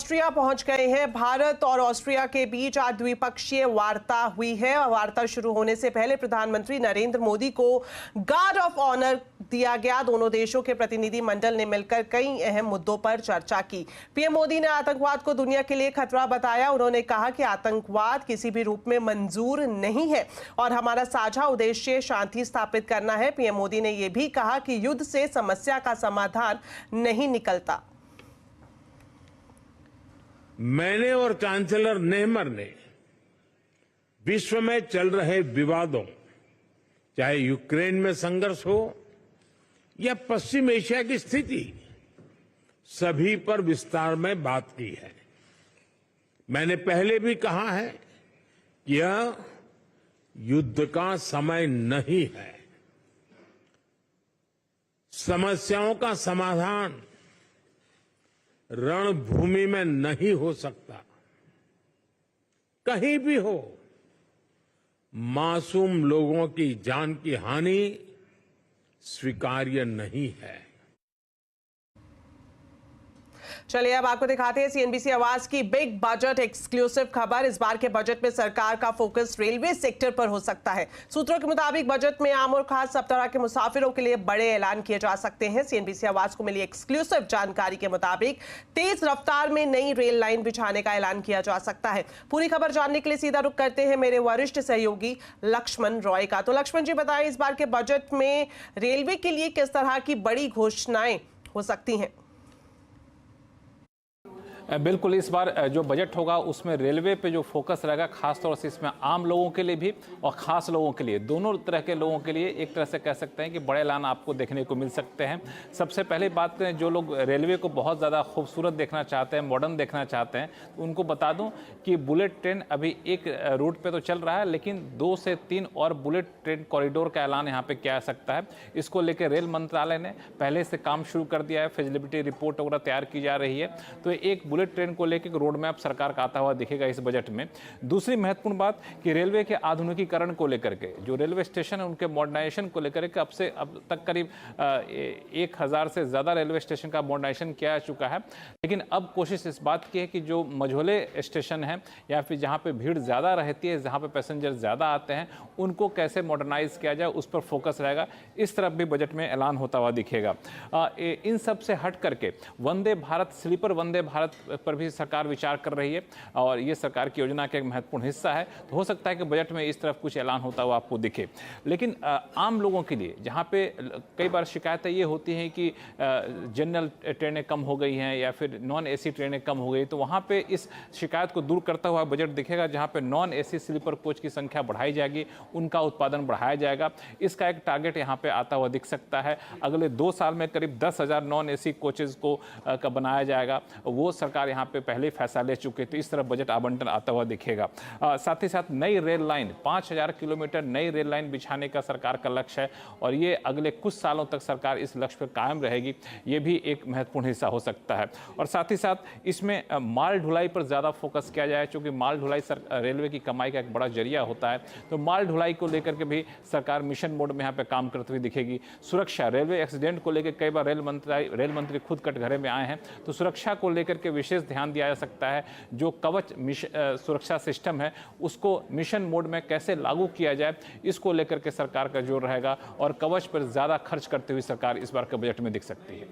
Austria पहुंच गए हैं। भारत और ऑस्ट्रिया के बीच आज द्विपक्षीय वार्ता हुई है। वार्ता शुरू होने से पहले प्रधानमंत्री नरेंद्र मोदी को गार्ड ऑफ ऑनर दिया गया। दोनों देशों के प्रतिनिधि मंडल ने मिलकर कई अहम मुद्दों पर चर्चा की। पीएम मोदी ने आतंकवाद को दुनिया के लिए खतरा बताया। उन्होंने कहा कि आतंकवाद किसी भी रूप में मंजूर नहीं है और हमारा साझा उद्देश्य शांति स्थापित करना है। पीएम मोदी ने यह भी कहा कि युद्ध से समस्या का समाधान नहीं निकलता। मैंने और चांसलर नेहमर ने विश्व में चल रहे विवादों, चाहे यूक्रेन में संघर्ष हो या पश्चिम एशिया की स्थिति, सभी पर विस्तार में बात की है। मैंने पहले भी कहा है कि यह युद्ध का समय नहीं है। समस्याओं का समाधान रणभूमि में नहीं हो सकता। कहीं भी हो, मासूम लोगों की जान की हानि स्वीकार्य नहीं है। चलिए अब आपको दिखाते हैं सीएनबीसी आवाज की बिग बजट एक्सक्लूसिव खबर। इस बार के बजट में सरकार का फोकस रेलवे सेक्टर पर हो सकता है। सूत्रों के मुताबिक बजट में आम और खास सब तरह के मुसाफिरों के लिए बड़े ऐलान किए जा सकते हैं। सीएनबीसी आवाज को मिली एक्सक्लूसिव जानकारी के मुताबिक तेज रफ्तार में नई रेल लाइन बिछाने का ऐलान किया जा सकता है। पूरी खबर जानने के लिए सीधा रुख करते हैं मेरे वरिष्ठ सहयोगी लक्ष्मण रॉय का। तो लक्ष्मण जी बताएं, इस बार के बजट में रेलवे के लिए किस तरह की बड़ी घोषणाएं हो सकती हैं? बिल्कुल, इस बार जो बजट होगा उसमें रेलवे पे जो फोकस रहेगा, खासतौर से इसमें आम लोगों के लिए भी और ख़ास लोगों के लिए, दोनों तरह के लोगों के लिए एक तरह से कह सकते हैं कि बड़े ऐलान आपको देखने को मिल सकते हैं। सबसे पहले बात करें, जो लोग रेलवे को बहुत ज़्यादा खूबसूरत देखना चाहते हैं, मॉडर्न देखना चाहते हैं, तो उनको बता दूँ कि बुलेट ट्रेन अभी एक रूट पर तो चल रहा है, लेकिन 2 से 3 और बुलेट ट्रेन कॉरिडोर का ऐलान यहाँ पर किया जा सकता है। इसको लेकर रेल मंत्रालय ने पहले से काम शुरू कर दिया है, फिजिबिलिटी रिपोर्ट वगैरह तैयार की जा रही है। तो एक बुलेट ट्रेन को लेकर रोड मैप सरकार का आता हुआ दिखेगा इस बजट में। दूसरी महत्वपूर्ण बात कि रेलवे के आधुनिकीकरण को लेकर के, जो रेलवे स्टेशन है उनके मॉडर्नाइजेशन को लेकर के अब तक करीब 1000 से ज़्यादा रेलवे स्टेशन का मॉडर्नाइजेशन किया जा चुका है। लेकिन अब कोशिश इस बात की है कि जो मझोले स्टेशन हैं या फिर जहाँ पर भीड़ ज़्यादा रहती है, जहाँ पर पैसेंजर ज़्यादा आते हैं, उनको कैसे मॉडर्नाइज किया जाए, उस पर फोकस रहेगा। इस तरफ भी बजट में ऐलान होता हुआ दिखेगा। इन सब से हट करके वंदे भारत, स्लीपर वंदे भारत पर भी सरकार विचार कर रही है और ये सरकार की योजना का एक महत्वपूर्ण हिस्सा है। तो हो सकता है कि बजट में इस तरफ कुछ ऐलान होता हुआ आपको दिखे। लेकिन आम लोगों के लिए, जहाँ पे कई बार शिकायतें ये होती हैं कि जनरल ट्रेनें कम हो गई हैं या फिर नॉन एसी ट्रेनें कम हो गई, तो वहाँ पे इस शिकायत को दूर करता हुआ बजट दिखेगा, जहाँ पे नॉन एसी स्लीपर कोच की संख्या बढ़ाई जाएगी, उनका उत्पादन बढ़ाया जाएगा। इसका एक टारगेट यहाँ पे आता हुआ दिख सकता है। अगले 2 साल में करीब 10,000 नॉन एसी कोचेज को का बनाया जाएगा। वो सरकार यहाँ पे पहले फैसला ले चुके, तो इस तरफ बजट आवंटन आता हुआ दिखेगा। साथ ही साथ नई रेल लाइन, 5000 किलोमीटर नई रेल लाइन बिछाने का सरकार का लक्ष्य है और ये अगले कुछ सालों तक सरकार इस लक्ष्य पर कायम रहेगी। ये भी एक महत्वपूर्ण हिस्सा हो सकता है। और साथ ही साथ इसमें माल ढुलाई पर ज़्यादा फोकस किया जाए, क्योंकि माल ढुलाई रेलवे की कमाई का एक बड़ा जरिया होता है। तो माल ढुलाई को लेकर के भी सरकार मिशन मोड में यहाँ पे काम करती हुई दिखेगी। सुरक्षा, रेलवे एक्सीडेंट को लेकर कई बार रेल मंत्री खुद कटघरे में आए हैं, तो सुरक्षा को लेकर के विशेष ध्यान दिया जा सकता है। जो कवच सुरक्षा सिस्टम है उसको मिशन मोड में कैसे लागू किया जाए, इसको लेकर के सरकार का जोर रहेगा और कवच पर ज्यादा खर्च करते हुए सरकार इस बार के बजट में दिख सकती है।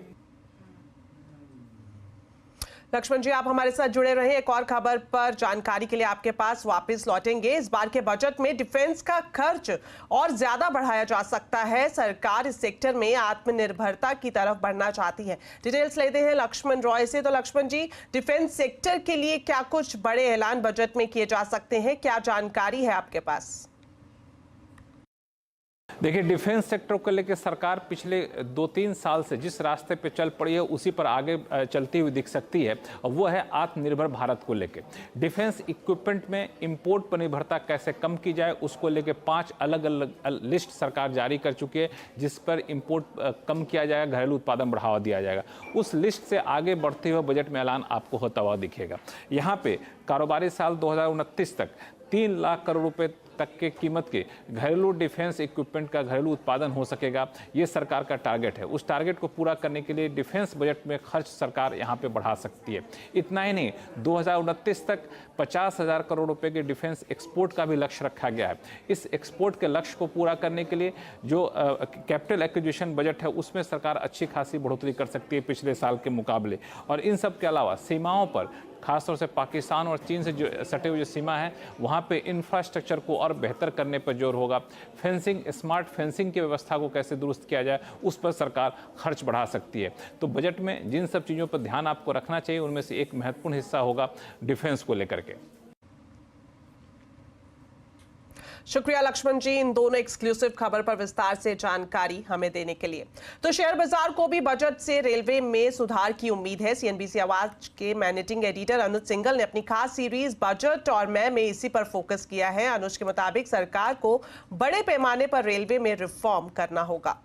लक्ष्मण जी, आप हमारे साथ जुड़े रहे। एक और खबर पर जानकारी के लिए आपके पास वापस लौटेंगे। इस बार के बजट में डिफेंस का खर्च और ज्यादा बढ़ाया जा सकता है। सरकार इस सेक्टर में आत्मनिर्भरता की तरफ बढ़ना चाहती है। डिटेल्स लेते हैं लक्ष्मण रॉय से। तो लक्ष्मण जी, डिफेंस सेक्टर के लिए क्या कुछ बड़े ऐलान बजट में किए जा सकते हैं, क्या जानकारी है आपके पास? देखिए, डिफेंस सेक्टर को लेकर सरकार पिछले 2-3 साल से जिस रास्ते पे चल पड़ी है उसी पर आगे चलती हुई दिख सकती है, और वो है आत्मनिर्भर भारत को लेकर। डिफेंस इक्विपमेंट में इंपोर्ट पर निर्भरता कैसे कम की जाए, उसको लेकर 5 अलग अलग लिस्ट सरकार जारी कर चुकी है, जिस पर इंपोर्ट कम किया जाएगा, घरेलू उत्पादन बढ़ावा दिया जाएगा। उस लिस्ट से आगे बढ़ते हुए बजट में ऐलान आपको होता हुआ दिखेगा। यहाँ पे कारोबारी साल 2029 तक 3 लाख करोड़ रुपए तक के कीमत के घरेलू डिफेंस इक्विपमेंट का घरेलू उत्पादन हो सकेगा। ये सरकार का टारगेट है। उस टारगेट को पूरा करने के लिए डिफेंस बजट में खर्च सरकार यहाँ पे बढ़ा सकती है। इतना ही नहीं, 2029 तक 50,000 करोड़ रुपए के डिफेंस एक्सपोर्ट का भी लक्ष्य रखा गया है। इस एक्सपोर्ट के लक्ष्य को पूरा करने के लिए जो कैपिटल एक्विजिशन बजट है उसमें सरकार अच्छी खासी बढ़ोतरी कर सकती है पिछले साल के मुकाबले। और इन सब के अलावा सीमाओं पर, खासतौर से पाकिस्तान और चीन से जो सटे हुए जो सीमा है वहाँ पे इंफ्रास्ट्रक्चर को और बेहतर करने पर जोर होगा। फेंसिंग, स्मार्ट फेंसिंग की व्यवस्था को कैसे दुरुस्त किया जाए उस पर सरकार खर्च बढ़ा सकती है। तो बजट में जिन सब चीज़ों पर ध्यान आपको रखना चाहिए उनमें से एक महत्वपूर्ण हिस्सा होगा डिफेंस को लेकर के। शुक्रिया लक्ष्मण जी, इन दोनों एक्सक्लूसिव खबर पर विस्तार से जानकारी हमें देने के लिए। तो शेयर बाजार को भी बजट से रेलवे में सुधार की उम्मीद है। सीएनबीसी आवाज के मैनेजिंग एडिटर अनुज सिंघल ने अपनी खास सीरीज बजट और मैं में इसी पर फोकस किया है। अनुज के मुताबिक सरकार को बड़े पैमाने पर रेलवे में रिफॉर्म करना होगा।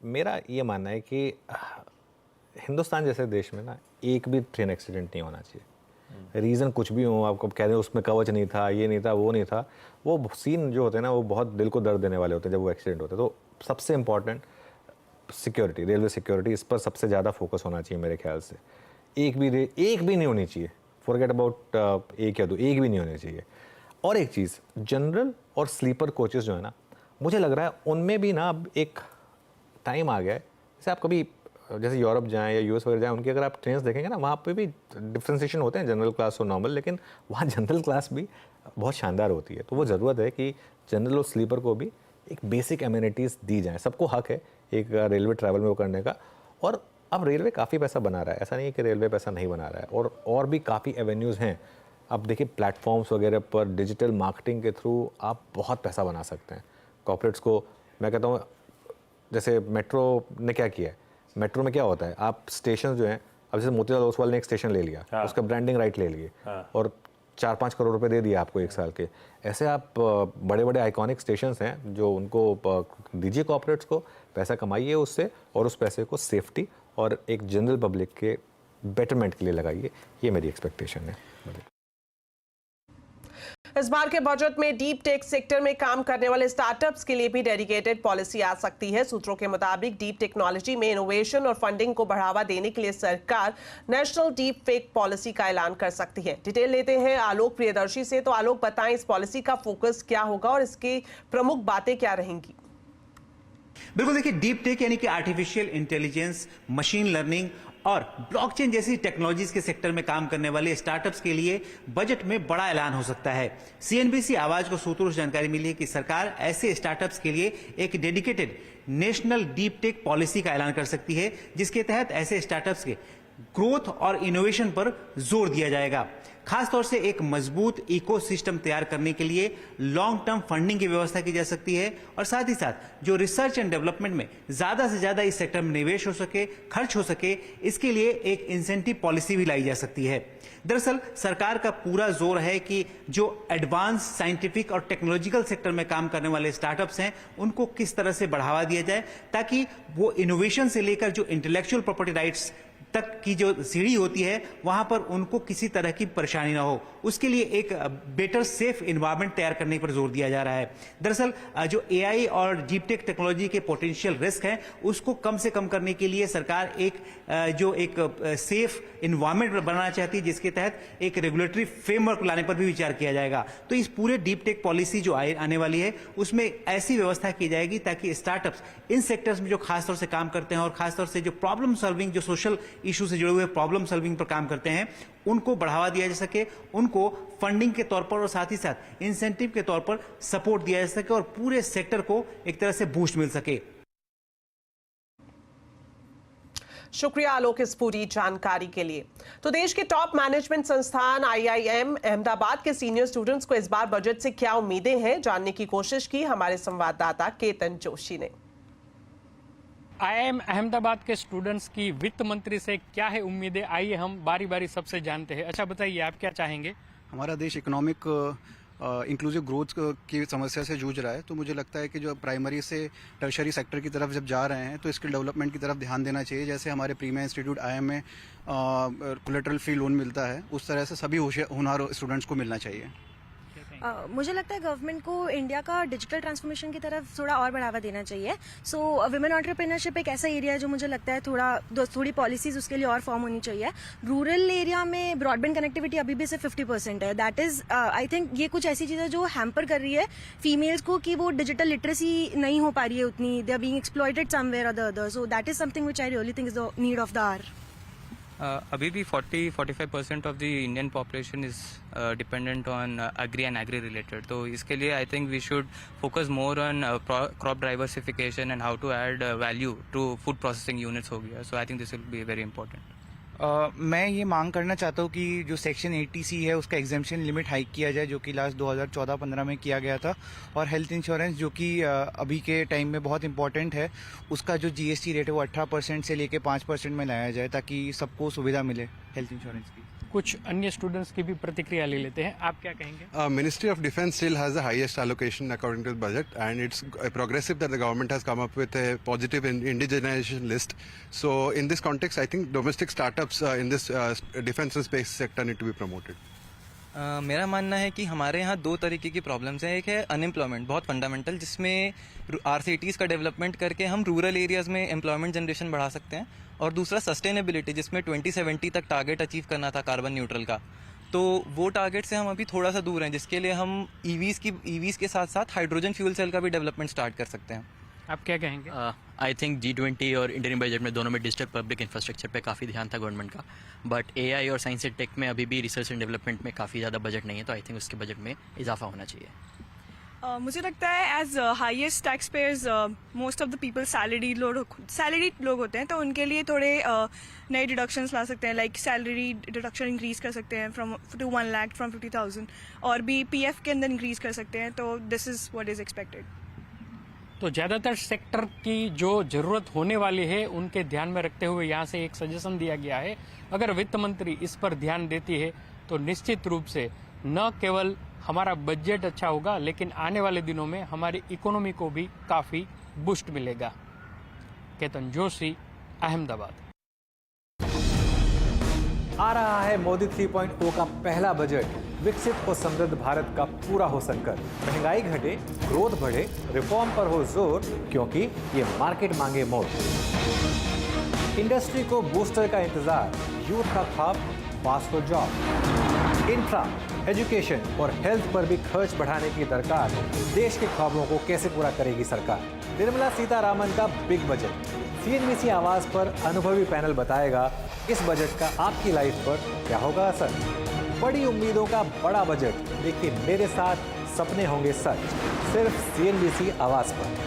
मेरा ये मानना है कि हिंदुस्तान जैसे देश में ना एक भी ट्रेन एक्सीडेंट नहीं होना चाहिए। रीज़न कुछ भी हो, आपको कह दें उसमें कवच नहीं था, ये नहीं था, वो नहीं था, वो सीन जो होते हैं ना वो बहुत दिल को दर्द देने वाले होते हैं जब वो एक्सीडेंट होते हैं। तो सबसे इम्पॉर्टेंट सिक्योरिटी, रेलवे सिक्योरिटी, इस पर सबसे ज़्यादा फोकस होना चाहिए मेरे ख्याल से। एक भी नहीं होनी चाहिए, फॉरगेट अबाउट एक या दो, एक भी नहीं होनी चाहिए। और एक चीज़, जनरल और स्लीपर कोचेज़ जो है ना, मुझे लग रहा है उनमें भी ना अब एक टाइम आ गया है। जैसे आप कभी जैसे यूरोप जाएं या यूएस वगैरह जाएं, उनकी अगर आप ट्रेन्स देखेंगे ना, वहाँ पे भी डिफ्रेंसिएशन होते हैं, जनरल क्लास और नॉर्मल, लेकिन वहाँ जनरल क्लास भी बहुत शानदार होती है। तो वो ज़रूरत है कि जनरल और स्लीपर को भी एक बेसिक एमिनिटीज़ दी जाएँ। सबको हक है एक रेलवे ट्रैवल में वो करने का। और अब रेलवे काफ़ी पैसा बना रहा है, ऐसा नहीं है कि रेलवे पैसा नहीं बना रहा है। और भी काफ़ी एवेन्यूज़ हैं। अब देखिए प्लेटफॉर्म्स वगैरह पर डिजिटल मार्केटिंग के थ्रू आप बहुत पैसा बना सकते हैं। कॉर्पोरेट्स को मैं कहता हूँ, जैसे मेट्रो ने क्या किया है, मेट्रो में क्या होता है, आप स्टेशन जो हैं, अब जैसे मोतीलाल ओसवाल ने एक स्टेशन ले लिया, उसका ब्रांडिंग राइट ले लिए और 4-5 करोड़ रुपए दे दिए आपको एक साल के। ऐसे आप बड़े बड़े आइकॉनिक स्टेशंस हैं जो उनको दीजिए कॉर्पोरेट्स को, पैसा कमाइए उससे और उस पैसे को सेफ्टी और एक जनरल पब्लिक के बेटरमेंट के लिए लगाइए। ये मेरी एक्सपेक्टेशन है। इस बार के बजट में डीप टेक सेक्टर में काम करने वाले स्टार्टअप्स के लिए भी डेडिकेटेड पॉलिसी आ सकती है। सूत्रों के मुताबिक डीप टेक्नोलॉजी में इनोवेशन और फंडिंग को बढ़ावा देने के लिए सरकार नेशनल डीप फेक पॉलिसी का ऐलान कर सकती है। डिटेल लेते हैं आलोक प्रियदर्शी से। तो आलोक, बताएं इस पॉलिसी का फोकस क्या होगा और इसकी प्रमुख बातें क्या रहेंगी? बिल्कुल, देखिए डीप टेक यानी कि आर्टिफिशियल इंटेलिजेंस, मशीन लर्निंग और ब्लॉकचेन जैसी टेक्नोलॉजीज के सेक्टर में काम करने वाले स्टार्टअप्स के लिए बजट में बड़ा ऐलान हो सकता है। सीएनबीसी आवाज को सूत्रों से जानकारी मिली है कि सरकार ऐसे स्टार्टअप्स के लिए एक dedicated national deep tech policy का ऐलान कर सकती है, जिसके तहत ऐसे स्टार्टअप्स के ग्रोथ और इनोवेशन पर जोर दिया जाएगा। खासतौर से एक मजबूत इकोसिस्टम तैयार करने के लिए लॉन्ग टर्म फंडिंग की व्यवस्था की जा सकती है और साथ ही साथ जो रिसर्च एंड डेवलपमेंट में ज्यादा से ज्यादा इस सेक्टर में निवेश हो सके, खर्च हो सके, इसके लिए एक इंसेंटिव पॉलिसी भी लाई जा सकती है। दरअसल सरकार का पूरा जोर है कि जो एडवांस साइंटिफिक और टेक्नोलॉजिकल सेक्टर में काम करने वाले स्टार्टअप्स हैं उनको किस तरह से बढ़ावा दिया जाए ताकि वो इनोवेशन से लेकर जो इंटेलेक्चुअल प्रॉपर्टी राइट्स तक की जो सीढ़ी होती है वहां पर उनको किसी तरह की परेशानी ना हो। उसके लिए एक बेटर सेफ एनवायरनमेंट तैयार करने पर जोर दिया जा रहा है। दरअसल जो एआई और डीप टेक टेक्नोलॉजी के पोटेंशियल रिस्क हैं उसको कम से कम करने के लिए सरकार एक सेफ एनवायरनमेंट बनाना चाहती है, जिसके तहत एक रेगुलेटरी फ्रेमवर्क लाने पर भी विचार किया जाएगा। तो इस पूरे डीप टेक पॉलिसी जो आने वाली है उसमें ऐसी व्यवस्था की जाएगी ताकि स्टार्टअप्स इन सेक्टर्स में जो खासतौर से काम करते हैं और खासतौर से जो प्रॉब्लम सॉल्विंग, जो सोशल इशू से जुड़े हुए प्रॉब्लम सॉल्विंग पर काम करते हैं, उनको बढ़ावा दिया जा सके, उनको फंडिंग के तौर पर और साथ ही साथ इंसेंटिव के तौर पर सपोर्ट दिया जा सके और पूरे सेक्टर को एक तरह से बूस्ट मिल सके। शुक्रिया आलोक इस पूरी जानकारी के लिए। तो देश के टॉप मैनेजमेंट संस्थान IIM अहमदाबाद के सीनियर स्टूडेंट्स को इस बार बजट से क्या उम्मीदें हैं, जानने की कोशिश की हमारे संवाददाता केतन जोशी ने। IIM अहमदाबाद के स्टूडेंट्स की वित्त मंत्री से क्या है उम्मीदें, आइए हम बारी बारी सबसे जानते हैं। अच्छा बताइए, आप क्या चाहेंगे? हमारा देश इकोनॉमिक इंक्लूसिव ग्रोथ की समस्या से जूझ रहा है। तो मुझे लगता है कि जो प्राइमरी से टर्शरी सेक्टर की तरफ जब जा रहे हैं तो स्किल डेवलपमेंट की तरफ ध्यान देना चाहिए। जैसे हमारे प्रीमियर इंस्टीट्यूट IIM में कोलेटरल फ्री लोन मिलता है, उस तरह से सभी होनहार स्टूडेंट्स को मिलना चाहिए। मुझे लगता है गवर्नमेंट को इंडिया का डिजिटल ट्रांसफॉर्मेशन की तरफ थोड़ा और बढ़ावा देना चाहिए। सो विमेन एंटरप्रेन्योरशिप एक ऐसा एरिया है जो मुझे लगता है थोड़ी पॉलिसीज उसके लिए और फॉर्म होनी चाहिए। रूरल एरिया में ब्रॉडबैंड कनेक्टिविटी अभी भी सिर्फ 50% है। दैट इज आई थिंक ये कुछ ऐसी चीज़ें जो हैम्पर कर रही है फीमेल्स को कि वो डिजिटल लिटरेसी नहीं हो पा रही है उतनी, they are being exploited somewhere और the other. So that is something which I really think is the need of the hour. अभी भी 40-45% of the Indian population is dependent on agri and agri related. तो इसके लिए I think we should focus more on crop diversification and how to add value to food processing units हो गया। So I think this will be very important. मैं ये मांग करना चाहता हूँ कि जो सेक्शन 80C है उसका एग्जेम्पशन लिमिट हाइक किया जाए, जो कि लास्ट 2014-15 में किया गया था। और हेल्थ इंश्योरेंस जो कि अभी के टाइम में बहुत इंपॉर्टेंट है, उसका जो GST रेट है वो 18% से लेके 5% में लाया जाए ताकि सबको सुविधा मिले हेल्थ इंश्योरेंस की। कुछ अन्य स्टूडेंट्स की भी प्रतिक्रिया ले लेते हैं। आप क्या कहेंगे? Ministry of Defence still has the highest allocation according to the budget, and it's progressive that the government has come up with a positive indigenization list. So in this context, I think domestic startups in this defence and space sector need to be promoted. मेरा मानना है कि हमारे यहाँ दो तरीके की problems हैं। एक है अनएम्प्लॉयमेंट, बहुत फंडामेंटल, जिसमें RCTs का डेवलपमेंट करके हम रूरल एरियाज़ में एम्प्लॉयमेंट जनरेशन बढ़ा सकते हैं। और दूसरा सस्टेनेबिलिटी, जिसमें 2070 तक टारगेट अचीव करना था कार्बन न्यूट्रल का। तो वो टारगेट से हम अभी थोड़ा सा दूर हैं, जिसके लिए हम EVs के साथ साथ हाइड्रोजन फ्यूल सेल का भी डेवलपमेंट स्टार्ट कर सकते हैं। आप क्या कहेंगे? आई थिंक G20 और इंडियन बजट में दोनों में डिजिटल पब्लिक इंफ्रास्ट्रक्चर पे काफ़ी ध्यान था गवर्नमेंट का, बट AI और साइंस एंड टेक में अभी भी रिसर्च एंड डेवलपमेंट में काफ़ी ज़्यादा बजट नहीं है। तो आई थिंक उसके बजट में इजाफा होना चाहिए। मुझे लगता है as highest tax payers most of the people salaried लोग होते हैं, तो उनके लिए थोड़े नए डिडक्शंस ला सकते हैं। लाइक सैलरी डिडक्शन इंक्रीज कर सकते हैं फ्रॉम टू 1 लाख फ्रॉम 50,000, और भी PF के अंदर इंक्रीज कर सकते हैं। तो this is what is expected. तो ज़्यादातर सेक्टर की जो ज़रूरत होने वाली है उनके ध्यान में रखते हुए यहाँ से एक सजेशन दिया गया है। अगर वित्त मंत्री इस पर ध्यान देती है तो निश्चित रूप से न केवल हमारा बजट अच्छा होगा, लेकिन आने वाले दिनों में हमारी इकोनॉमी को भी काफ़ी बूस्ट मिलेगा। केतन जोशी, अहमदाबाद। आ रहा है मोदी 3.0 का पहला बजट, विकसित और समृद्ध भारत का पूरा हो सककर। महंगाई घटे, ग्रोथ बढ़े, रिफॉर्म पर हो जोर, क्योंकि ये मार्केट मांगे मोर। इंडस्ट्री को बूस्टर का इंतजार, यूथ का ख्वाब fast for job. Infra, education और हेल्थ पर भी खर्च बढ़ाने की दरकार। देश के ख्वाबों को कैसे पूरा करेगी सरकार? निर्मला सीतारामन का बिग बजट। CNBC आवाज पर अनुभवी पैनल बताएगा इस बजट का आपकी लाइफ पर क्या होगा असर। बड़ी उम्मीदों का बड़ा बजट, देखिए मेरे साथ सपने होंगे सच, सिर्फ CNBC आवाज पर।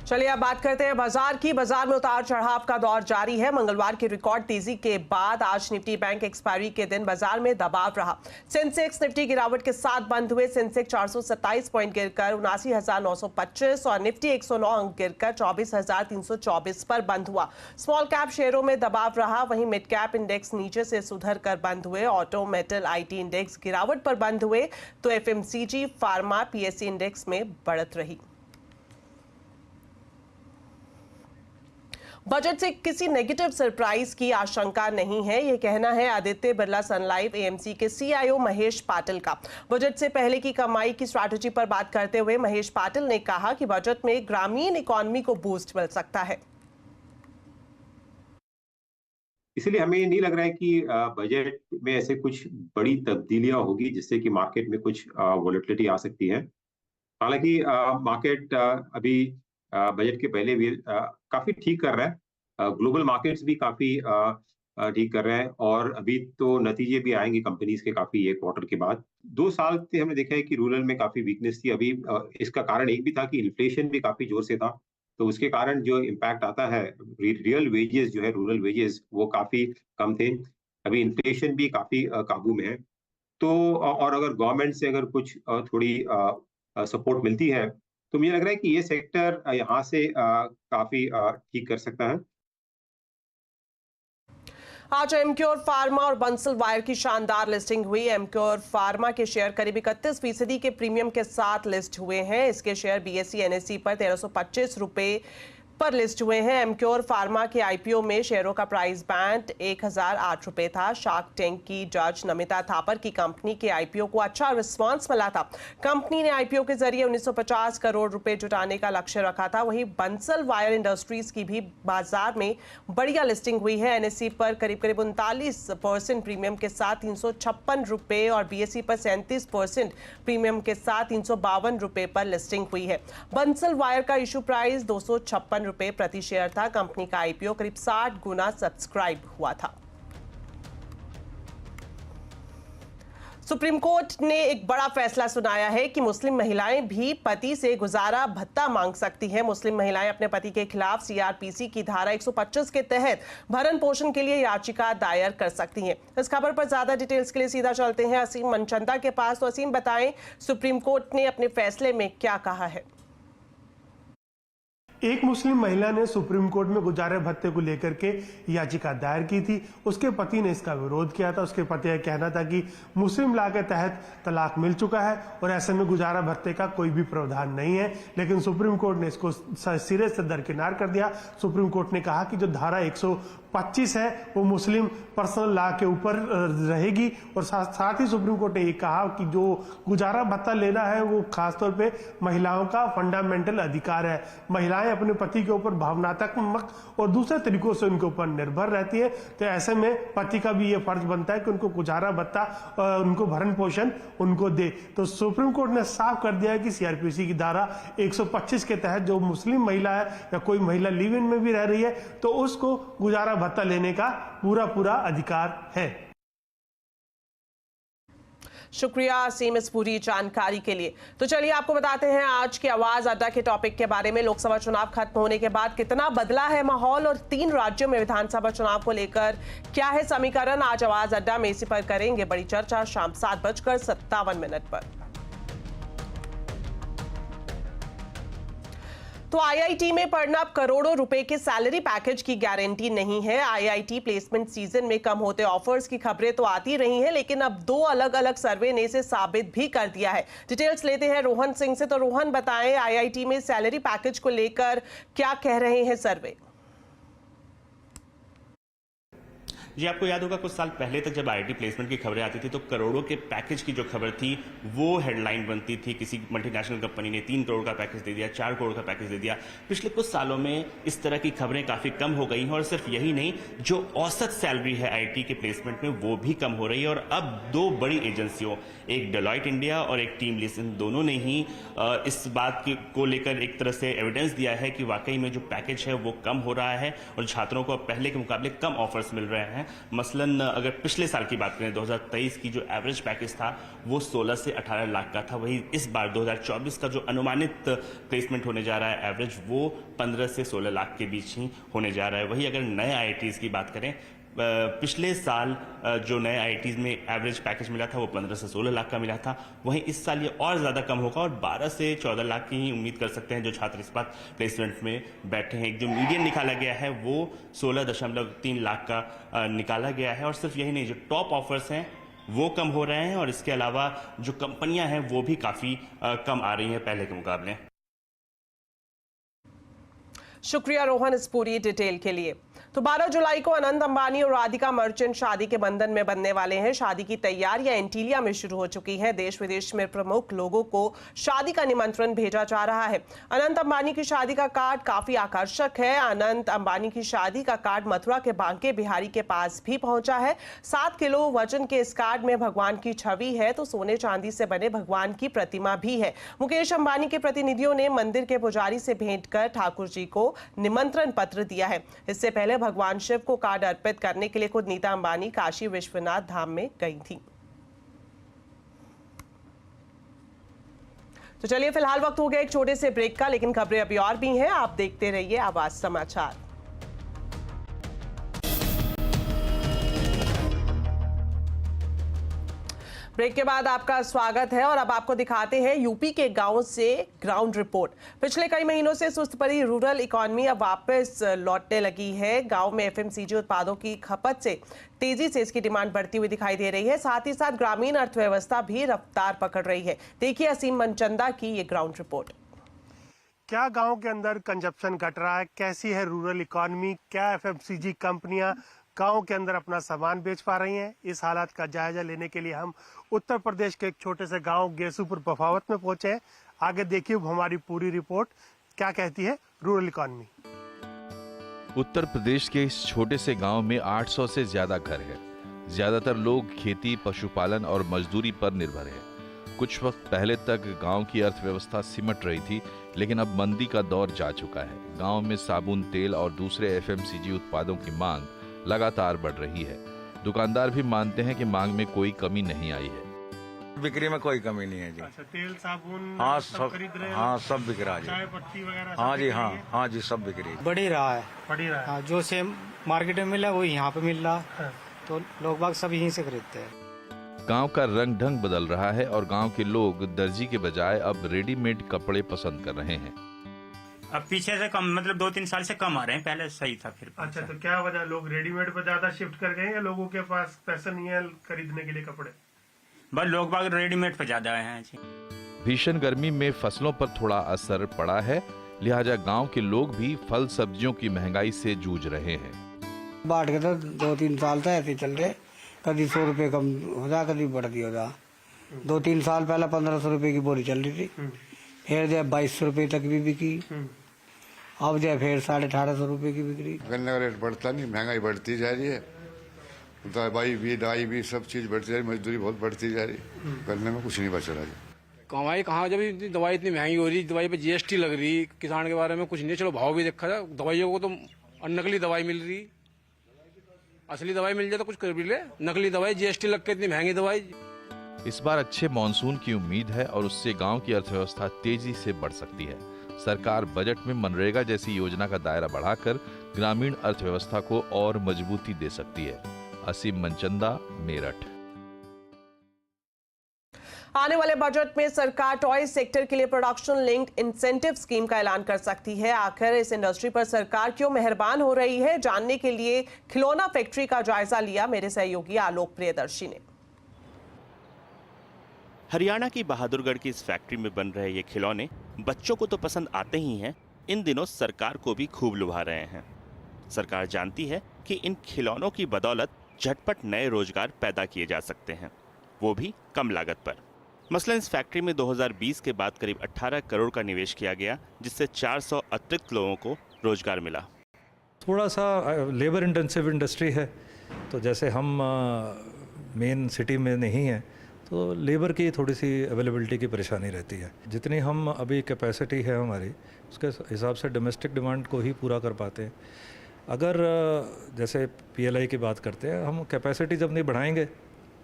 चलिए अब बात करते हैं बाजार की। बाजार में उतार चढ़ाव का दौर जारी है। मंगलवार की रिकॉर्ड तेजी के बाद आज निफ्टी बैंक एक्सपायरी के दिन बाजार में दबाव रहा। सेंसेक्स निफ्टी गिरावट के साथ बंद हुए। सेंसेक्स 427 पॉइंट गिरकर 79,925 और निफ्टी 109 अंक गिरकर 24,324 पर बंद हुआ। स्मॉल कैप शेयरों में दबाव रहा, वहीं मिड कैप इंडेक्स नीचे से सुधर कर बंद हुए। ऑटो, मेटल, IT इंडेक्स गिरावट पर बंद हुए तो FMCG, फार्मा, PSE इंडेक्स में बढ़त रही। बजट से किसी नेगेटिव सरप्राइज की आशंका नहीं है, यह कहना है आदित्य बिरला सन लाइफ AMC के CIO महेश पाटिल का। बजट से पहले की कमाई की स्ट्रैटेजी पर बात करते हुए महेश पाटिल ने कहा कि बजट में ग्रामीण इकोनॉमी को बूस्ट मिल सकता है। इसलिए हमें नहीं लग रहा है कि बजट में ऐसे कुछ बड़ी तब्दीलियां होगी जिससे कि मार्केट में कुछ वॉलेटिलिटी आ सकती है। हालांकि मार्केट अभी बजट के पहले भी काफी ठीक कर रहा है। ग्लोबल मार्केट्स भी काफी ठीक कर रहे हैं और अभी तो नतीजे भी आएंगे कंपनीज के काफी ये क्वार्टर के बाद। 2 साल से हमने देखा है कि रूरल में काफी वीकनेस थी। अभी इसका कारण एक भी था कि इन्फ्लेशन भी काफी जोर से था, तो उसके कारण जो इम्पैक्ट आता है, रियल वेजेस जो है, रूरल वेजेस, वो काफी कम थे। अभी इन्फ्लेशन भी काफी काबू में है। तो और अगर गवर्नमेंट से अगर कुछ थोड़ी सपोर्ट मिलती है तो मुझे लग रहा है कि ये सेक्टर यहाँ से काफी ठीक कर सकता है। आज एमक्योर फार्मा और बंसल वायर की शानदार लिस्टिंग हुई। एमक्योर फार्मा के शेयर करीब 31% के प्रीमियम के साथ लिस्ट हुए हैं। इसके शेयर बीएसई एनएसई पर 1325 रुपए पर लिस्ट हुए हैं। एमक्योर फार्मा के आईपीओ में शेयरों का प्राइस बैंड 1008 रुपए था। शार्क टैंक की जज नमिता थापर की कंपनी के आईपीओ को अच्छा रिस्पांस मिला था। कंपनी ने आईपीओ के जरिए 1950 करोड़ रुपए जुटाने का लक्ष्य रखा था। वहीं बंसल वायर इंडस्ट्रीज की भी बाजार में बढ़िया लिस्टिंग हुई है। एनएसई पर करीब 39% प्रीमियम के साथ 356 रुपए और बीएसई पर 37% प्रीमियम के साथ 352 रुपए पर लिस्टिंग हुई है। बंसल वायर का इशू प्राइस 256 रुपए प्रति शेयर था। कंपनी का आईपीओ करीब 60 गुना सब्सक्राइब हुआ था। सुप्रीम कोर्ट ने एक बड़ा फैसला सुनाया है कि मुस्लिम महिलाएं भी पति से गुजारा भत्ता मांग सकती हैं। मुस्लिम महिलाएं अपने पति के खिलाफ सीआरपीसी की धारा 125 के तहत भरण पोषण के लिए याचिका दायर कर सकती हैं। इस खबर पर ज्यादा डिटेल्स के लिए सीधा चलते हैं असीम मनचंदा के पास। तो असीम, बताएं सुप्रीम कोर्ट ने अपने फैसले में क्या कहा है? एक मुस्लिम महिला ने सुप्रीम कोर्ट में गुजारे भत्ते को लेकर के याचिका दायर की थी। उसके पति ने इसका विरोध किया था। उसके पति का कहना था कि मुस्लिम लॉ के तहत तलाक मिल चुका है और ऐसे में गुजारा भत्ते का कोई भी प्रावधान नहीं है। लेकिन सुप्रीम कोर्ट ने इसको सिरे से दरकिनार कर दिया। सुप्रीम कोर्ट ने कहा कि जो धारा 125 है वो मुस्लिम पर्सनल लॉ के ऊपर रहेगी और साथ ही सुप्रीम कोर्ट ने ये कहा कि जो गुजारा भत्ता लेना है वो खासतौर पे महिलाओं का फंडामेंटल अधिकार है। महिलाएं अपने पति के ऊपर भावनात्मक और दूसरे तरीकों से उनके ऊपर निर्भर रहती है। तो ऐसे में पति का भी ये फर्ज बनता है कि उनको गुजारा भत्ता, उनको भरण पोषण उनको दे। तो सुप्रीम कोर्ट ने साफ कर दिया है कि सीआरपीसी की धारा 125 के तहत जो मुस्लिम महिला है या कोई महिला लिव इन में भी रह रही है तो उसको गुजारा भत्ता लेने का पूरा अधिकार है। शुक्रिया असीम इस पूरी जानकारी के लिए। तो चलिए आपको बताते हैं आज के आवाज अड्डा के टॉपिक के बारे में। लोकसभा चुनाव खत्म होने के बाद कितना बदला है माहौल और 3 राज्यों में विधानसभा चुनाव को लेकर क्या है समीकरण, आज आवाज अड्डा में इसी पर करेंगे बड़ी चर्चा शाम 7:57 पर। तो आईआईटी में पढ़ना अब करोड़ों रुपए के सैलरी पैकेज की गारंटी नहीं है। आईआईटी प्लेसमेंट सीजन में कम होते ऑफर्स की खबरें तो आती रही हैं, लेकिन अब 2 अलग-अलग सर्वे ने इसे साबित भी कर दिया है। डिटेल्स लेते हैं रोहन सिंह से। तो रोहन, बताएं आईआईटी में सैलरी पैकेज को लेकर क्या कह रहे हैं सर्वे? जी, आपको याद होगा कुछ साल पहले तक जब आईआईटी प्लेसमेंट की खबरें आती थी तो करोड़ों के पैकेज की जो खबर थी वो हेडलाइन बनती थी। किसी मल्टीनेशनल कंपनी ने 3 करोड़ का पैकेज दे दिया, 4 करोड़ का पैकेज दे दिया। पिछले कुछ सालों में इस तरह की खबरें काफ़ी कम हो गई हैं और सिर्फ यही नहीं, जो औसत सैलरी है आईआईटी के प्लेसमेंट में वो भी कम हो रही है। और अब 2 बड़ी एजेंसियों, एक डेलॉयट इंडिया और एक टीम लिस्ट, इन दोनों ने ही इस बात को लेकर एक तरह से एविडेंस दिया है कि वाकई में जो पैकेज है वो कम हो रहा है और छात्रों को अब पहले के मुकाबले कम ऑफर्स मिल रहे हैं। मसलन अगर पिछले साल की बात करें 2023 की जो एवरेज पैकेज था वो 16 से 18 लाख का था। वही इस बार 2024 का जो अनुमानित प्लेसमेंट होने जा रहा है एवरेज, वो 15 से 16 लाख के बीच ही होने जा रहा है। वही अगर नए आईआईटीज की बात करें, पिछले साल जो नए आईआईटीज में एवरेज पैकेज मिला था वो 15 से 16 लाख का मिला था। वहीं इस साल ये और ज़्यादा कम होगा और 12 से 14 लाख की ही उम्मीद कर सकते हैं जो छात्र इस बार प्लेसमेंट में बैठे हैं। एक जो मीडियन निकाला गया है वो 16.3 लाख का निकाला गया है। और सिर्फ यही नहीं, जो टॉप ऑफर्स हैं वो कम हो रहे हैं और इसके अलावा जो कंपनियां हैं वो भी काफ़ी कम आ रही हैं पहले के मुकाबले। शुक्रिया रोहन इस पूरी डिटेल के लिए। तो 12 जुलाई को अनंत अंबानी और राधिका मर्चेंट शादी के बंधन में बनने वाले हैं। शादी की तैयारियां एंटीलिया में शुरू हो चुकी हैं। देश विदेश में प्रमुख लोगों को शादी का निमंत्रण भेजा जा रहा है। अनंत अंबानी की शादी का कार्ड काफी आकर्षक है। अनंत अंबानी की शादी का कार्ड मथुरा के बांके बिहारी के पास भी पहुंचा है। 7 किलो वजन के इस कार्ड में भगवान की छवि है तो सोने चांदी से बने भगवान की प्रतिमा भी है। मुकेश अंबानी के प्रतिनिधियों ने मंदिर के पुजारी से भेंट कर ठाकुर जी को निमंत्रण पत्र दिया है। इससे पहले भगवान शिव को कार्ड अर्पित करने के लिए खुद नीता अंबानी काशी विश्वनाथ धाम में गई थी। तो चलिए फिलहाल वक्त हो गया एक छोटे से ब्रेक का, लेकिन खबरें अभी और भी हैं। आप देखते रहिए आवाज समाचार। ब्रेक के बाद आपका स्वागत है और अब आपको दिखाते हैं यूपी के गांव से ग्राउंड रिपोर्ट। पिछले कई महीनों से सुस्त पड़ी रूरल इकोनॉमी अब वापस लौटने लगी है। गांव में एफएमसीजी उत्पादों की खपत से तेजी से इसकी डिमांड बढ़ती हुई दिखाई दे रही है। साथ ही साथ ग्रामीण अर्थव्यवस्था भी रफ्तार पकड़ रही है। देखिए असीम मनचंदा की ये ग्राउंड रिपोर्ट। क्या गांव के अंदर कंजप्शन घट रहा है, कैसी है रूरल इकोनॉमी, क्या एफएमसीजी कंपनियां गांव के अंदर अपना सामान बेच पा रही हैं, इस हालात का जायजा लेने के लिए हम उत्तर प्रदेश के एक छोटे से गांव गेसूपुर बफावत में पहुंचे हैं। आगे देखिए हमारी पूरी रिपोर्ट क्या कहती है रूरल इकोनॉमी। उत्तर प्रदेश के इस छोटे से गांव में 800 से ज्यादा घर है। ज्यादातर लोग खेती, पशुपालन और मजदूरी पर निर्भर है। कुछ वक्त पहले तक गांव की अर्थव्यवस्था सिमट रही थी, लेकिन अब मंदी का दौर जा चुका है। गांव में साबुन, तेल और दूसरे एफएमसीजी उत्पादों की मांग लगातार बढ़ रही है। दुकानदार भी मानते हैं कि मांग में कोई कमी नहीं आई है। बिक्री में कोई कमी नहीं है जी। अच्छा, तेल, साबुन, हाँ सब खरीद रहे हैं? हाँ सब बिक रहा है जी। चाय पत्ती वगैरह हाँ जी, हाँ जी, सब बिक रही है। बढ़ ही रहा है, बढ़ ही रहा है। हाँ, जो सेम मार्केट में मिला वो यहाँ पे मिल रहा है, तो लोग बाग सब यहीं से खरीदते हैं। गांव का रंग ढंग बदल रहा है और गांव के लोग दर्जी के बजाय अब रेडीमेड कपड़े पसंद कर रहे हैं। अब पीछे से कम, मतलब 2-3 साल से कम आ रहे हैं, पहले सही था। फिर अच्छा, तो क्या वजह, लोग रेडीमेड पर ज्यादा शिफ्ट कर गए या लोगों के पास पैसा नहीं है खरीदने के लिए कपड़े? बस लोग बाग रेडीमेड पे ज्यादा हैं जी। भीषण गर्मी में फसलों पर थोड़ा असर पड़ा है, लिहाजा गांव के लोग भी फल सब्जियों की महंगाई से जूझ रहे हैं। बाढ़ के तो 2-3 साल से ऐसे चल रहे, कभी 100 रुपए कम हो जा, कभी बढ़ती हो जा। 2-3 साल पहले 1500 रुपए की बोरी चल रही थी, फिर जो 2200 रुपए तक भी बिकी, अब जो फिर 1850 रुपए की बिक्री। गन्ने का रेट बढ़ता नहीं, महंगाई बढ़ती जा रही है। दवाई भी सब चीज बढ़ती जा रही, मजदूरी बहुत बढ़ती जा रही, गन्ने में कुछ नहीं बच रहा है। कमाई कहाँ, जब दवाई इतनी महंगी हो रही, दवाई पे जीएसटी लग रही, किसान के बारे में कुछ नहीं। चलो भाव भी देखा जाए, दवाइयों को तो नकली दवाई मिल रही, असली दवाई मिल जाए तो कुछ कर भी ले, नकली दवाई, जीएसटी लग के इतनी महंगी दवाई। इस बार अच्छे मॉनसून की उम्मीद है और उससे गांव की अर्थव्यवस्था तेजी से बढ़ सकती है। सरकार बजट में मनरेगा जैसी योजना का दायरा बढ़ाकर ग्रामीण अर्थव्यवस्था को और मजबूती दे सकती है। असीम मनचंदा, मेरठ। आने वाले बजट में सरकार टॉय सेक्टर के लिए प्रोडक्शन लिंक्ड इंसेंटिव स्कीम का ऐलान कर सकती है। आखिर इस इंडस्ट्री पर सरकार क्यों मेहरबान हो रही है, जानने के लिए खिलौना फैक्ट्री का जायजा लिया मेरे सहयोगी आलोक प्रियदर्शी ने। हरियाणा की बहादुरगढ़ की इस फैक्ट्री में बन रहे ये खिलौने बच्चों को तो पसंद आते ही हैं, इन दिनों सरकार को भी खूब लुभा रहे हैं। सरकार जानती है कि इन खिलौनों की बदौलत झटपट नए रोजगार पैदा किए जा सकते हैं, वो भी कम लागत पर। मसलन इस फैक्ट्री में 2020 के बाद करीब 18 करोड़ का निवेश किया गया, जिससे 400 अतिरिक्त लोगों को रोजगार मिला। थोड़ा सा लेबर इंटेंसिव इंडस्ट्री है, तो जैसे हम मेन सिटी में नहीं हैं, तो लेबर की थोड़ी सी अवेलेबिलिटी की परेशानी रहती है। जितनी हम अभी कैपेसिटी है हमारी, उसके हिसाब से डोमेस्टिक डिमांड को ही पूरा कर पाते हैं। अगर जैसे पीएलआई की बात करते हैं, हम कैपेसिटी जब नहीं बढ़ाएंगे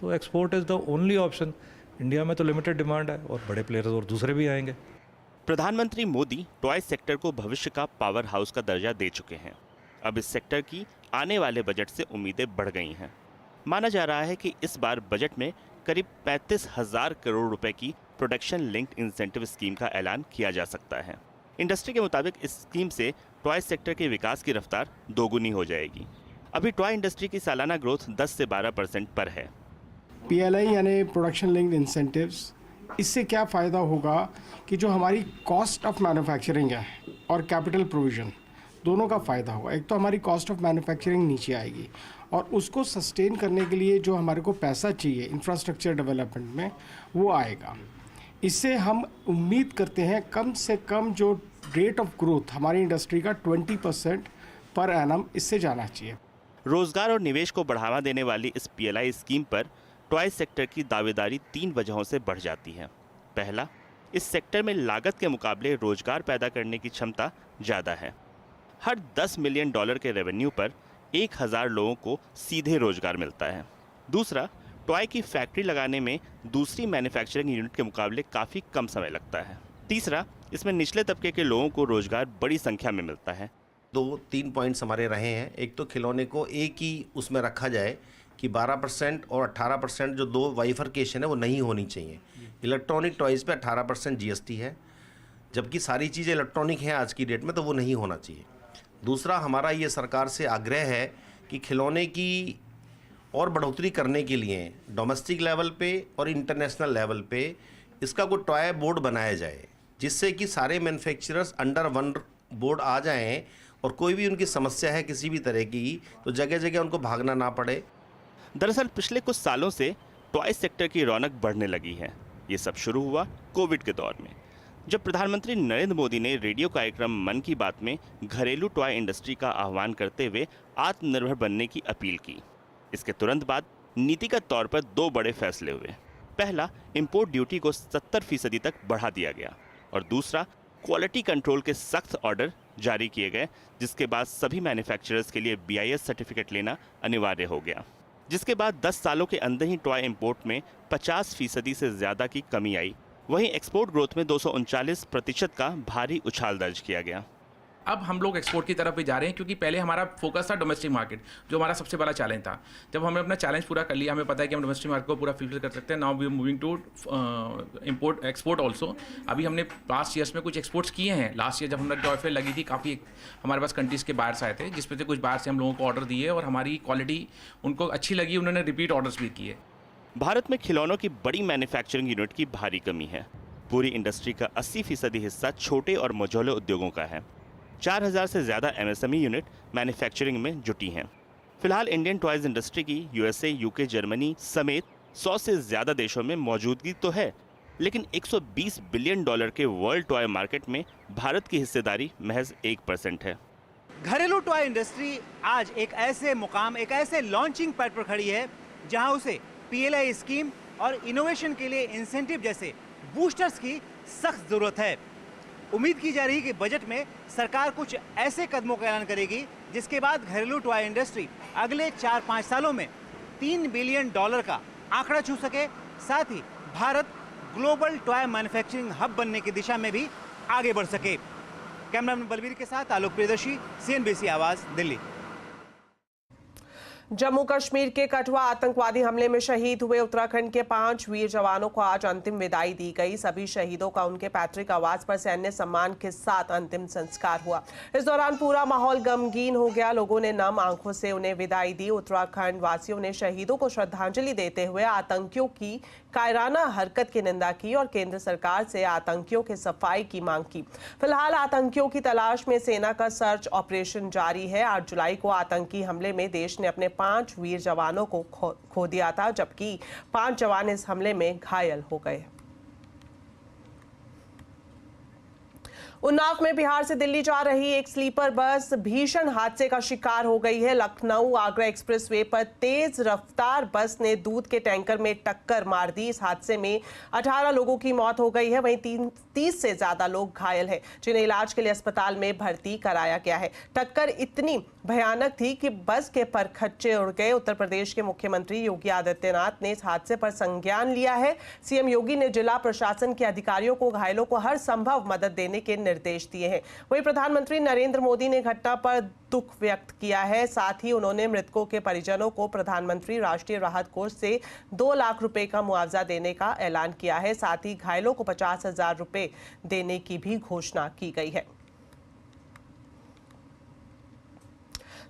तो export is the only option. India में तो लिमिटेड डिमांड है और बड़े प्लेयर्स और दूसरे भी आएंगे। प्रधानमंत्री मोदी टॉय सेक्टर को भविष्य का पावर हाउस का दर्जा दे चुके हैं। अब इस सेक्टर की आने वाले बजट से उम्मीदें बढ़ गई हैं। माना जा रहा है कि इस बार बजट में करीब 35,000 करोड़ रुपए की प्रोडक्शन लिंक्ड इंसेंटिव स्कीम का ऐलान किया जा सकता है। इंडस्ट्री के मुताबिक इस स्कीम से टॉय सेक्टर के विकास की रफ्तार दोगुनी हो जाएगी। अभी टॉय इंडस्ट्री की सालाना ग्रोथ 10 से 12% पर है। पीएलआई यानी प्रोडक्शन लिंक्ड इंसेंटिव्स, इससे क्या फ़ायदा होगा कि जो हमारी कॉस्ट ऑफ मैन्युफैक्चरिंग है और कैपिटल प्रोविजन, दोनों का फ़ायदा होगा। एक तो हमारी कॉस्ट ऑफ मैन्युफैक्चरिंग नीचे आएगी और उसको सस्टेन करने के लिए जो हमारे को पैसा चाहिए इंफ्रास्ट्रक्चर डेवलपमेंट में, वो आएगा। इससे हम उम्मीद करते हैं कम से कम जो रेट ऑफ ग्रोथ हमारी इंडस्ट्री का 20% पर एनम इससे जाना चाहिए। रोजगार और निवेश को बढ़ावा देने वाली इस PLI scheme per toy sector की दावेदारी 3 वजहों से बढ़ जाती है। पहला, इस सेक्टर में लागत के मुकाबले रोजगार पैदा करने की क्षमता ज़्यादा है। हर $10 मिलियन के रेवेन्यू पर 1000 लोगों को सीधे रोजगार मिलता है। दूसरा, टॉय की फैक्ट्री लगाने में दूसरी मैन्युफैक्चरिंग यूनिट के मुकाबले काफ़ी कम समय लगता है। तीसरा, इसमें निचले तबके के लोगों को रोजगार बड़ी संख्या में मिलता है। 2-3 पॉइंट्स हमारे रहे हैं। एक तो खिलौने को एक ही उसमें रखा जाए कि 12% और 18% जो दो वाइफरकेशन है वो नहीं होनी चाहिए। इलेक्ट्रॉनिक टॉयज़ पे 18% GST है, जबकि सारी चीज़ें इलेक्ट्रॉनिक हैं आज की डेट में, तो वो नहीं होना चाहिए। दूसरा, हमारा ये सरकार से आग्रह है कि खिलौने की और बढ़ोतरी करने के लिए डोमेस्टिक लेवल पे और इंटरनेशनल लेवल पे इसका कोई टॉय बोर्ड बनाया जाए, जिससे कि सारे मैन्युफैक्चरर्स अंडर वन बोर्ड आ जाएं और कोई भी उनकी समस्या है किसी भी तरह की तो जगह जगह उनको भागना ना पड़े। दरअसल पिछले कुछ सालों से टॉय सेक्टर की रौनक बढ़ने लगी है। ये सब शुरू हुआ कोविड के दौर में, जब प्रधानमंत्री नरेंद्र मोदी ने रेडियो कार्यक्रम मन की बात में घरेलू टॉय इंडस्ट्री का आह्वान करते हुए आत्मनिर्भर बनने की अपील की। इसके तुरंत बाद नीतिगत तौर पर दो बड़े फैसले हुए। पहला, इंपोर्ट ड्यूटी को 70% तक बढ़ा दिया गया और दूसरा, क्वालिटी कंट्रोल के सख्त ऑर्डर जारी किए गए, जिसके बाद सभी मैन्युफैक्चरर्स के लिए BIS सर्टिफिकेट लेना अनिवार्य हो गया। जिसके बाद 10 सालों के अंदर ही टॉय इंपोर्ट में 50% से ज़्यादा की कमी आई। वहीं एक्सपोर्ट ग्रोथ में 239% का भारी उछाल दर्ज किया गया। अब हम लोग एक्सपोर्ट की तरफ भी जा रहे हैं, क्योंकि पहले हमारा फोकस था डोमेस्टिक मार्केट, जो हमारा सबसे बड़ा चैलेंज था। जब हमने अपना चैलेंज पूरा कर लिया, हमें पता है कि हम डोमेस्टिक मार्केट को पूरा फिल्टर कर सकते हैं। Now we are moving to import export also. अभी हमने पास्ट ईयर्स में कुछ एक्सपोर्ट्स किए हैं। लास्ट ईयर जब हमारी टॉय फेयर लगी थी, काफ़ी हमारे पास कंट्रीज़ के बायर्स आए थे, जिसमें से कुछ बाहर से हम लोगों को ऑर्डर दिए और हमारी क्वालिटी उनको अच्छी लगी, उन्होंने रिपीट ऑर्डर्स भी किए। भारत में खिलौनों की बड़ी मैन्युफैक्चरिंग यूनिट की भारी कमी है। पूरी इंडस्ट्री का 80% हिस्सा छोटे और मझोले उद्योगों का है। 4000 से ज़्यादा MSME यूनिट मैन्युफैक्चरिंग में जुटी हैं। फिलहाल इंडियन टॉयज़ इंडस्ट्री की USA, UK, जर्मनी समेत 100 से ज़्यादा देशों में मौजूदगी तो है, लेकिन $120 बिलियन के वर्ल्ड टॉय मार्केट में भारत की हिस्सेदारी महज 1% है। घरेलू टॉय इंडस्ट्री आज एक ऐसे मुकाम, एक ऐसे लॉन्चिंग पैड पर खड़ी है जहां उसे PLI स्कीम और इनोवेशन के लिए इंसेंटिव जैसे बूस्टर्स की सख्त जरूरत है। उम्मीद की जा रही है कि बजट में सरकार कुछ ऐसे कदमों का ऐलान करेगी जिसके बाद घरेलू टॉय इंडस्ट्री अगले 4-5 सालों में $3 बिलियन का आंकड़ा छू सके, साथ ही Bharat global toy manufacturing hub बनने की दिशा में भी आगे बढ़ सके। कैमरामैन बलवीर के साथ आलोक प्रियदर्शी, CNBC आवाज, दिल्ली। जम्मू कश्मीर के कठुआ आतंकवादी हमले में शहीद हुए उत्तराखंड के 5 वीर जवानों को आज अंतिम विदाई दी गई। सभी शहीदों का उनके पैतृक आवास पर सैन्य सम्मान के साथ अंतिम संस्कार हुआ। इस दौरान पूरा माहौल गमगीन हो गया। लोगों ने नम आंखों से उन्हें विदाई दी। उत्तराखंड वासियों ने शहीदों को श्रद्धांजलि देते हुए आतंकियों की कायराना हरकत की निंदा की और केंद्र सरकार से आतंकियों के सफाई की मांग की। फिलहाल आतंकियों की तलाश में सेना का सर्च ऑपरेशन जारी है। 8 जुलाई को आतंकी हमले में देश ने अपने 5 वीर जवानों को खो दिया था, जबकि 5 जवान इस हमले में घायल हो गए। उन्नाव में बिहार से दिल्ली जा रही एक स्लीपर बस भीषण हादसे का शिकार हो गई है। लखनऊ आगरा एक्सप्रेसवे पर तेज रफ्तार बस ने दूध के टैंकर में टक्कर मार दी। इस हादसे में 18 लोगों की मौत हो गई है, वहीं 30 से ज्यादा लोग घायल हैं, जिन्हें इलाज के लिए अस्पताल में भर्ती कराया गया है। टक्कर इतनी भयानक थी कि बस के परखच्चे उड़ गए। उत्तर प्रदेश के मुख्यमंत्री योगी आदित्यनाथ ने इस हादसे पर संज्ञान लिया है। सीएम योगी ने जिला प्रशासन के अधिकारियों को घायलों को हर संभव मदद देने के निर्देश दिए हैं। वहीं प्रधानमंत्री नरेंद्र मोदी ने घटना पर दुख व्यक्त किया है। साथ ही उन्होंने मृतकों के परिजनों को प्रधानमंत्री राष्ट्रीय राहत कोष से 2 लाख रुपए का मुआवजा देने का ऐलान किया है। साथ ही घायलों को 50,000 रुपए देने की भी घोषणा की गई है।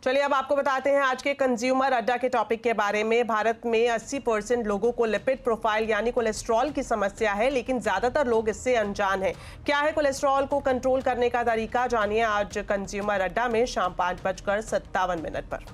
चलिए अब आपको बताते हैं आज के कंज्यूमर अड्डा के टॉपिक के बारे में। भारत में 80% लोगों को लिपिड प्रोफाइल यानी कोलेस्ट्रॉल की समस्या है, लेकिन ज्यादातर लोग इससे अनजान हैं। क्या है कोलेस्ट्रॉल को कंट्रोल करने का तरीका, जानिए आज कंज्यूमर अड्डा में शाम 5:57 पर।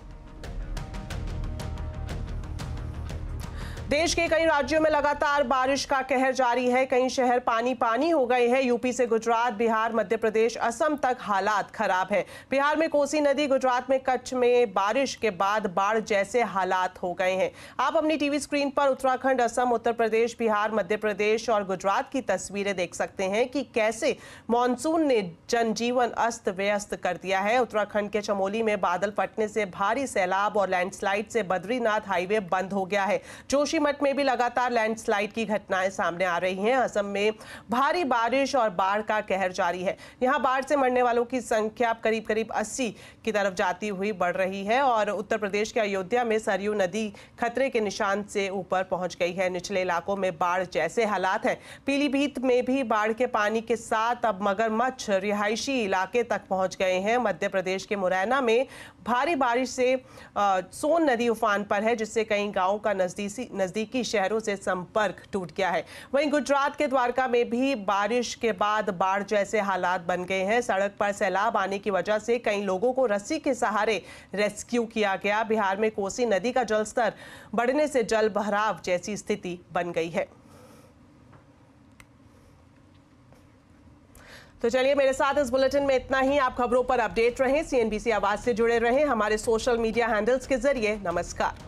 देश के कई राज्यों में लगातार बारिश का कहर जारी है। कई शहर पानी पानी हो गए हैं। यूपी से गुजरात, बिहार, मध्य प्रदेश, असम तक हालात खराब हैं। बिहार में कोसी नदी, गुजरात में कच्छ में बारिश के बाद बाढ़ जैसे हालात हो गए हैं। आप अपनी टीवी स्क्रीन पर उत्तराखंड, असम, उत्तर प्रदेश, बिहार, मध्य प्रदेश और गुजरात की तस्वीरें देख सकते हैं कि कैसे मानसून ने जनजीवन अस्त व्यस्त कर दिया है। उत्तराखंड के चमोली में बादल फटने से भारी सैलाब और लैंडस्लाइड से बद्रीनाथ हाईवे बंद हो गया है। जोशी जोशीमठ में भी लगातार लैंडस्लाइड की घटनाएं सामने आ रही हैं। असम में भारी बारिश और बाढ़ का कहर जारी है। यहां बाढ़ से मरने वालों की संख्या करीब करीब 80 की तरफ जाती हुई बढ़ रही है और उत्तर प्रदेश के अयोध्या में सरयू नदी खतरे के निशान से ऊपर पहुंच गई है। निचले इलाकों में बाढ़ जैसे हालात हैं। पीलीभीत में भी बाढ़ के पानी के साथ अब मगरमच्छ रिहायशी इलाके तक पहुंच गए हैं। मध्य प्रदेश के मुरैना में भारी बारिश से सोन नदी उफान पर है, जिससे कई गांवों का नजदीकी शहरों से संपर्क टूट गया है। वहीं गुजरात के द्वारका में भी बारिश के बाद बाढ़ जैसे हालात बन गए हैं। सड़क पर सैलाब आने की वजह से कई लोगों को रस्सी के सहारे रेस्क्यू किया गया। बिहार में कोसी नदी का जलस्तर बढ़ने से जल भराव जैसी स्थिति बन गई है। तो चलिए, मेरे साथ इस बुलेटिन में इतना ही। आप खबरों पर अपडेट रहें, CNBC आवाज से जुड़े रहें हमारे सोशल मीडिया हैंडल्स के जरिए। नमस्कार।